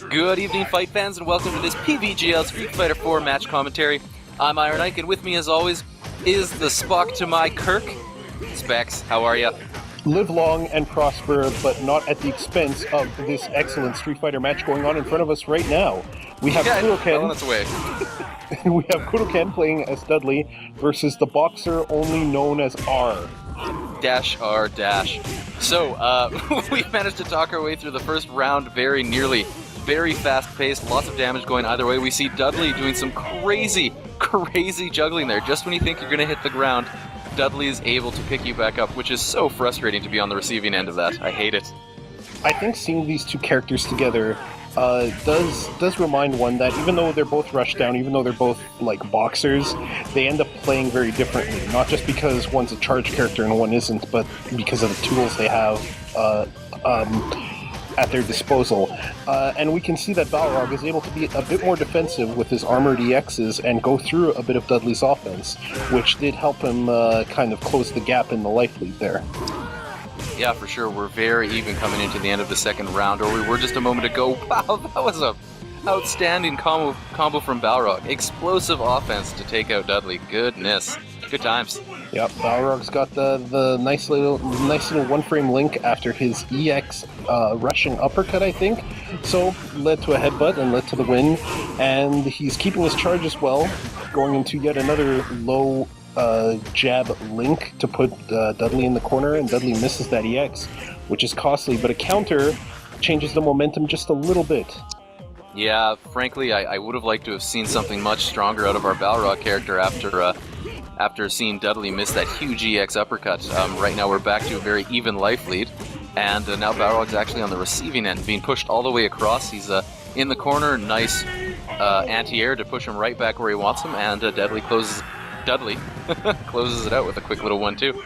Good evening, fight fans, and welcome to this PVGL Street Fighter 4 match commentary. I'm Iron Ike, and with me, as always, is the Spock to my Kirk. Specs, how are ya? Live long and prosper, but not at the expense of this excellent Street Fighter match going on in front of us right now. We have Kudoken. On its way. We have Kudoken playing as Dudley versus the boxer only known as R. Dash R dash. So, we've managed to talk our way through the first round very fast-paced, lots of damage going either way. We see Dudley doing some crazy juggling there. Just when you think you're going to hit the ground, Dudley is able to pick you back up, which is so frustrating to be on the receiving end of that. I hate it. I think seeing these two characters together does remind one that even though they're both rushdown, even though they're both like boxers, they end up playing very differently. Not just because one's a charge character and one isn't, but because of the tools they have at their disposal. And we can see that Balrog is able to be a bit more defensive with his armored EXs and go through a bit of Dudley's offense, which did help him kind of close the gap in the life lead there. Yeah, for sure. We're very even coming into the end of the second round, or we were just a moment ago. Wow, that was a outstanding combo from Balrog. Explosive offense to take out Dudley. Goodness. Good times. Yep, Balrog's got the nice little one-frame link after his EX rushing uppercut, I think. So, led to a headbutt and led to the win. And he's keeping his charge as well, going into yet another low jab link to put Dudley in the corner, and Dudley misses that EX, which is costly, but a counter changes the momentum just a little bit. Yeah, frankly, I would have liked to have seen something much stronger out of our Balrog character after seeing Dudley miss that huge EX uppercut. Right now we're back to a very even life lead, and now Balrog's actually on the receiving end, being pushed all the way across. He's in the corner, nice anti-air to push him right back where he wants him, and Dudley closes it out with a quick little 1-2.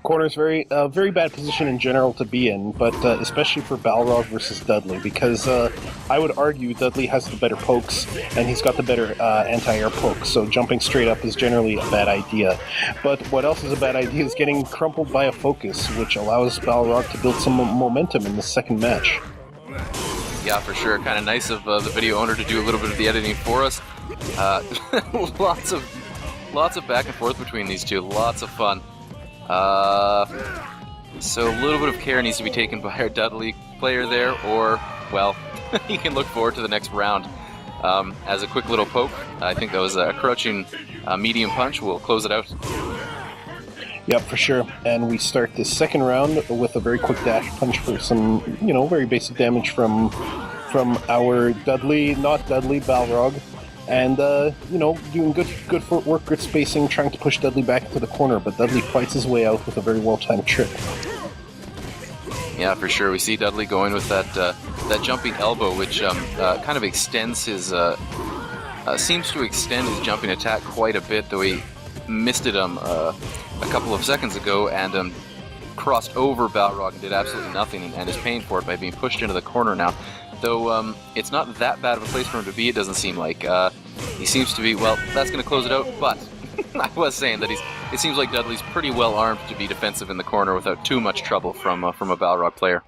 Corner's very bad position in general to be in, but especially for Balrog versus Dudley, because I would argue Dudley has the better pokes, and he's got the better anti-air pokes, so jumping straight up is generally a bad idea. But what else is a bad idea is getting crumpled by a focus, which allows Balrog to build some momentum in the second match. Yeah, for sure. Kind of nice of the video owner to do a little bit of the editing for us. Lots of back and forth between these two. Lots of fun. So a little bit of care needs to be taken by our Dudley player there, or, well, he can look forward to the next round. As a quick little poke, I think that was a crouching medium punch. We'll close it out. Yep, for sure. And we start the second round with a very quick dash punch for some, very basic damage from our Dudley, not Dudley, Balrog. And, doing good footwork, good spacing, trying to push Dudley back into the corner, but Dudley fights his way out with a very well-timed trick. Yeah, for sure. We see Dudley going with that jumping elbow, which kind of extends his, seems to extend his jumping attack quite a bit, though he missed it a couple of seconds ago and crossed over Balrog and did absolutely nothing, and is paying for it by being pushed into the corner now. Though it's not that bad of a place for him to be, it doesn't seem like. He seems to be, well, that's going to close it out, but I was saying that it seems like Dudley's pretty well armed to be defensive in the corner without too much trouble from a Balrog player.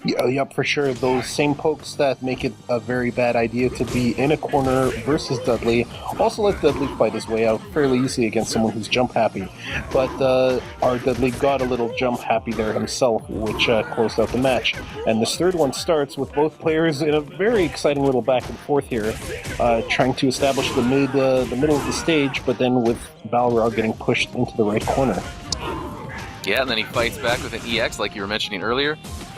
Yep, for sure. Those same pokes that make it a very bad idea to be in a corner versus Dudley also let Dudley fight his way out fairly easily against someone who's jump happy. But our Dudley got a little jump happy there himself, which closed out the match. And this third one starts with both players in a very exciting little back and forth here, trying to establish the middle of the stage, but then with Balrog getting pushed into the right corner. Yeah, and then he fights back with an EX, like you were mentioning earlier.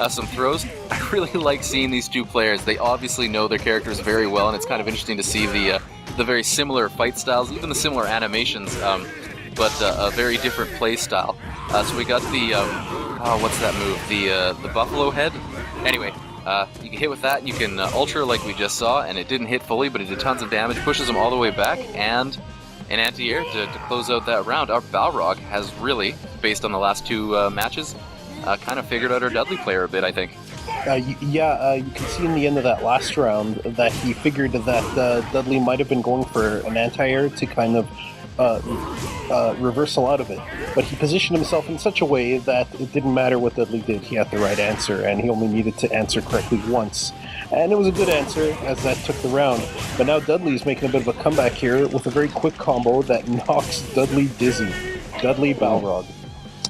Some throws. I really like seeing these two players. They obviously know their characters very well, and it's kind of interesting to see the very similar fight styles, even the similar animations, but a very different play style. So we got the, what's that move? The buffalo head? Anyway, you can hit with that, you can ultra like we just saw, and it didn't hit fully, but it did tons of damage, pushes him all the way back, and an anti-air to close out that round. Our Balrog has really, based on the last two matches, kind of figured out our Dudley player a bit, I think. You can see in the end of that last round that he figured that Dudley might have been going for an anti-air to kind of reversal out of it. But he positioned himself in such a way that it didn't matter what Dudley did. He had the right answer, and he only needed to answer correctly once. And it was a good answer, as that took the round. But now Dudley is making a bit of a comeback here with a very quick combo that knocks Dudley dizzy. Dudley Balrog.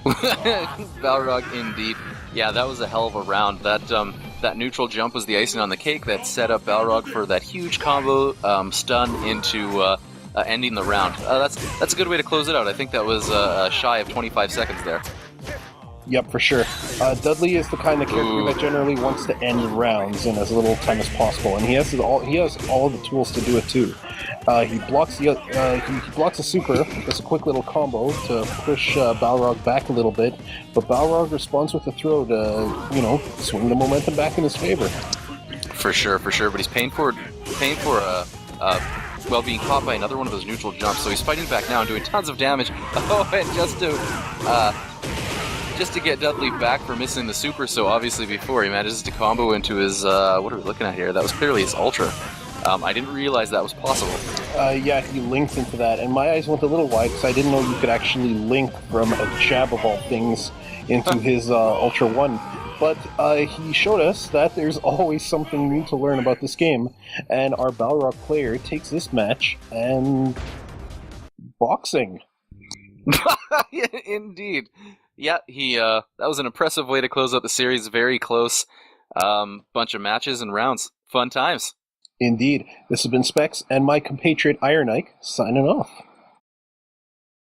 Balrog, indeed. Yeah, that was a hell of a round. That neutral jump was the icing on the cake that set up Balrog for that huge combo stun into ending the round. That's a good way to close it out. I think that was shy of 25 seconds there. Yep, for sure. Dudley is the kind of character that generally wants to end rounds in as little time as possible, and he has all the tools to do it too. He blocks a super, does a quick little combo to push Balrog back a little bit, but Balrog responds with a throw to, swing the momentum back in his favor. For sure. But he's paying for being caught by another one of those neutral jumps. So he's fighting back now and doing tons of damage. Oh, and just to get Dudley back for missing the super so obviously before, he manages to combo into his, what are we looking at here? That was clearly his Ultra. I didn't realize that was possible. Yeah, he linked into that, and my eyes went a little wide because I didn't know you could actually link from a jab of all things into his Ultra 1. But he showed us that there's always something new to learn about this game, and our Balrog player takes this match and boxing. Indeed. Yeah, that was an impressive way to close out the series. Very close bunch of matches and rounds. Fun times. Indeed. This has been Specs and my compatriot Iron Ike signing off.